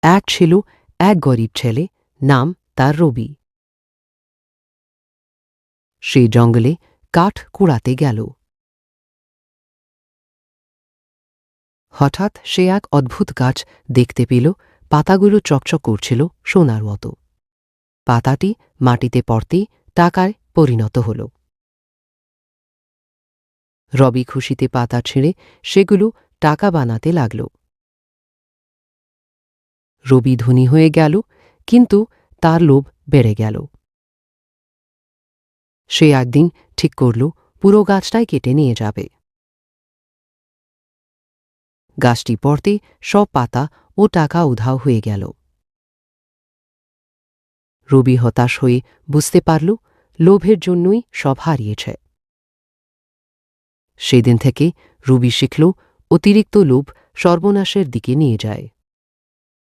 এক ছিল এক গরিব ছেলে, নাম তার রবি। সে জঙ্গলে কাঠ কুড়াতে গেল। হঠাৎ সে এক অদ্ভুত গাছ দেখতে পেল। পাতাগুলো চকচক করছিল সোনার মতো। পাতাটি মাটিতে পড়তেই টাকায় পরিণত হল। রবি খুশিতে পাতা ছিঁড়ে সেগুলো টাকা বানাতে লাগল। রবি ধনী হয়ে গেল, কিন্তু তার লোভ বেড়ে গেল। সে একদিন ঠিক করল পুরো গাছটাই কেটে নিয়ে যাবে। গাছটি পড়তে সব পাতা ও টাকা উধাও হয়ে গেল। রবি হতাশ হয়ে বুঝতে পারল লোভের জন্যই সব হারিয়েছে। সেদিন থেকে রবি শিখল অতিরিক্ত লোভ সর্বনাশের দিকে নিয়ে যায়।